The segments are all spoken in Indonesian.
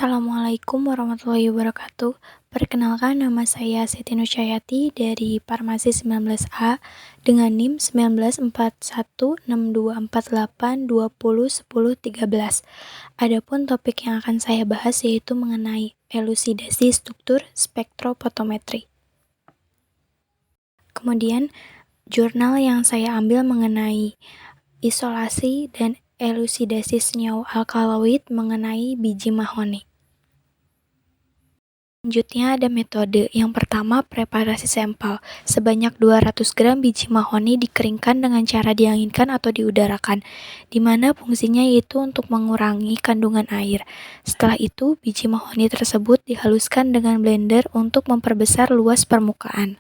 Assalamualaikum warahmatullahi wabarakatuh. Perkenalkan, nama saya Siti Nusyayati dari Farmasi 19A dengan NIM 19416248201013. Adapun topik yang akan saya bahas yaitu mengenai elusidasi struktur spektrofotometri. Kemudian, jurnal yang saya ambil mengenai isolasi dan elusidasi senyawa alkaloid mengenai biji mahoni. Selanjutnya ada metode. Yang pertama, preparasi sampel. Sebanyak 200 gram biji mahoni dikeringkan dengan cara dianginkan atau diudarakan, di mana fungsinya yaitu untuk mengurangi kandungan air. Setelah itu, biji mahoni tersebut dihaluskan dengan blender untuk memperbesar luas permukaan.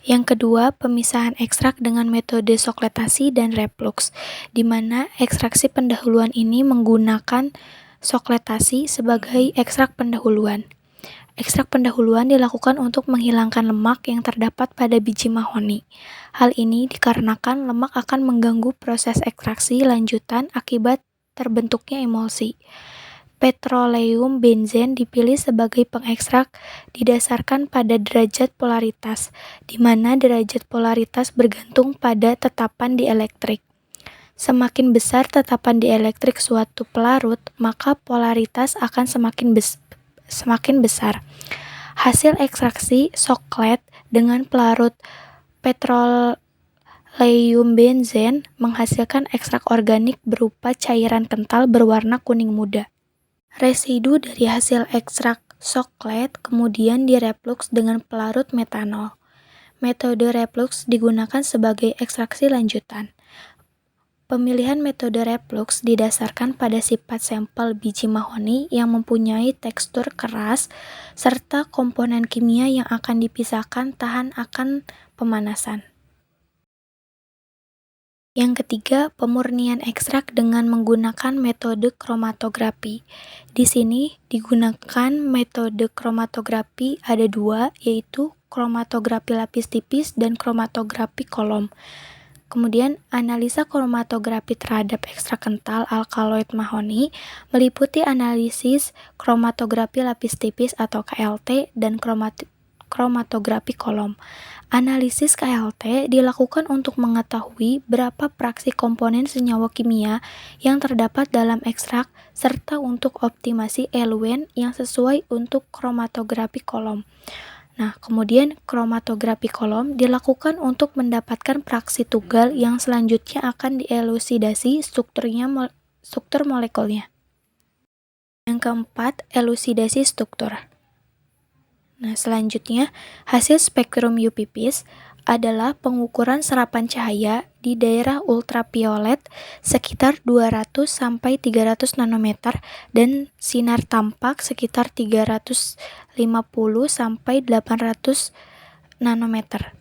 Yang kedua, pemisahan ekstrak dengan metode sokletasi dan reflux, di mana ekstraksi pendahuluan ini menggunakan sokletasi sebagai ekstrak pendahuluan. Ekstrak pendahuluan dilakukan untuk menghilangkan lemak yang terdapat pada biji mahoni. Hal ini dikarenakan lemak akan mengganggu proses ekstraksi lanjutan akibat terbentuknya emulsi. Petroleum benzen dipilih sebagai pengekstrak didasarkan pada derajat polaritas, di mana derajat polaritas bergantung pada tetapan dielektrik. Semakin besar tetapan dielektrik suatu pelarut, maka polaritas akan semakin besar. Hasil ekstraksi soklet dengan pelarut petroleum benzen menghasilkan ekstrak organik berupa cairan kental berwarna kuning muda. Residu dari hasil ekstrak soklet kemudian direflux dengan pelarut metanol. Metode reflux digunakan sebagai ekstraksi lanjutan. Pemilihan metode reflux didasarkan pada sifat sampel biji mahoni yang mempunyai tekstur keras serta komponen kimia yang akan dipisahkan tahan akan pemanasan. Yang ketiga, pemurnian ekstrak dengan menggunakan metode kromatografi. Di sini digunakan metode kromatografi ada dua, yaitu kromatografi lapis tipis dan kromatografi kolom. Kemudian, analisa kromatografi terhadap ekstrak kental alkaloid mahoni meliputi analisis kromatografi lapis tipis atau KLT dan kromatografi kolom. Analisis KLT dilakukan untuk mengetahui berapa fraksi komponen senyawa kimia yang terdapat dalam ekstrak serta untuk optimasi eluen yang sesuai untuk kromatografi kolom. Nah, kemudian kromatografi kolom dilakukan untuk mendapatkan fraksi tunggal yang selanjutnya akan dielusidasi struktur molekulnya. Yang keempat, elusidasi struktur. Nah, selanjutnya, hasil spektrum UV-Vis adalah pengukuran serapan cahaya di daerah ultraviolet sekitar 200-300 nanometer dan sinar tampak sekitar 350-800 nanometer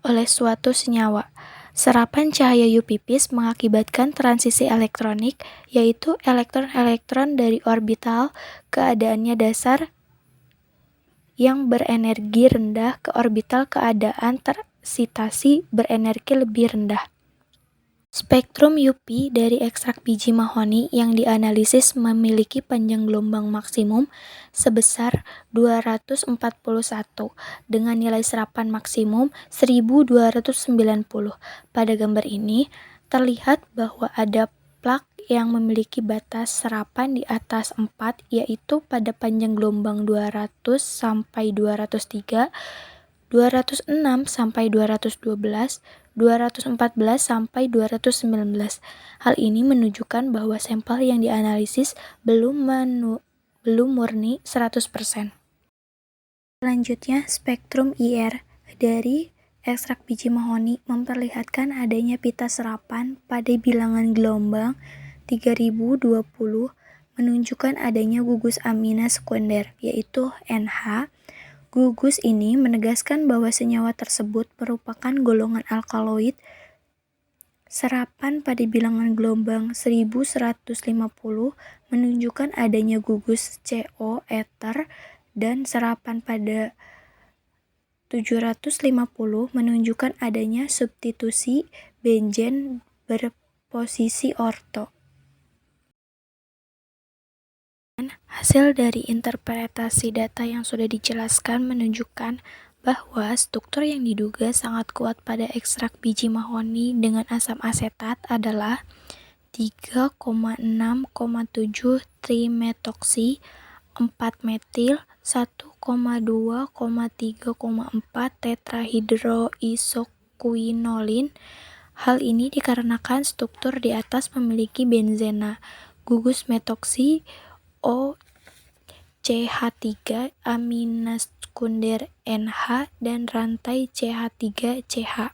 oleh suatu senyawa. Serapan cahaya UV-Vis mengakibatkan transisi elektronik, yaitu elektron-elektron dari orbital keadaannya dasar yang berenergi rendah ke orbital keadaan tersitasi berenergi lebih rendah. Spektrum UV dari ekstrak biji mahoni yang dianalisis memiliki panjang gelombang maksimum sebesar 241 dengan nilai serapan maksimum 1290. Pada gambar ini terlihat bahwa ada plak yang memiliki batas serapan di atas 4, yaitu pada panjang gelombang 200 sampai 203, 206 sampai 212, 214 sampai 219. Hal ini menunjukkan bahwa sampel yang dianalisis belum murni 100%. Selanjutnya, spektrum IR dari ekstrak biji mahoni memperlihatkan adanya pita serapan pada bilangan gelombang 3020 menunjukkan adanya gugus amina sekunder, yaitu NH. Gugus ini menegaskan bahwa senyawa tersebut merupakan golongan alkaloid. Serapan pada bilangan gelombang 1150 menunjukkan adanya gugus CO ether dan serapan pada 750 menunjukkan adanya substitusi benzen berposisi orto. Hasil dari interpretasi data yang sudah dijelaskan menunjukkan bahwa struktur yang diduga sangat kuat pada ekstrak biji mahoni dengan asam asetat adalah 3,6,7 trimetoksi 4-metil 1,2,3,4 tetrahidroisoquinolin. Hal ini dikarenakan struktur di atas memiliki benzena, gugus metoksi OCH3 aminasekunder NH dan rantai CH3CH.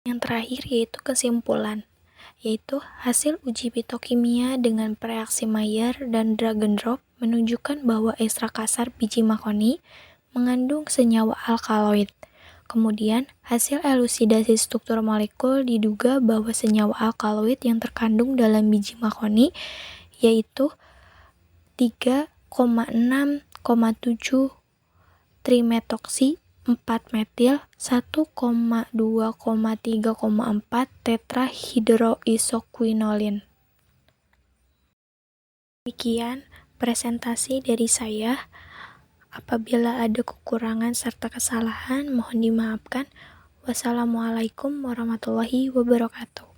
Yang terakhir yaitu kesimpulan, yaitu hasil uji fitokimia dengan reaksi Mayer dan Drag-and-Drop menunjukkan bahwa ekstrak kasar biji mahoni mengandung senyawa alkaloid. Kemudian, hasil elusidasi struktur molekul diduga bahwa senyawa alkaloid yang terkandung dalam biji mahoni yaitu 3,6,7 trimetoksi 4-metil 1,2,3,4 tetrahidroisoquinolin. Demikian presentasi dari saya. Apabila ada kekurangan serta kesalahan, mohon dimaafkan. Wassalamualaikum warahmatullahi wabarakatuh.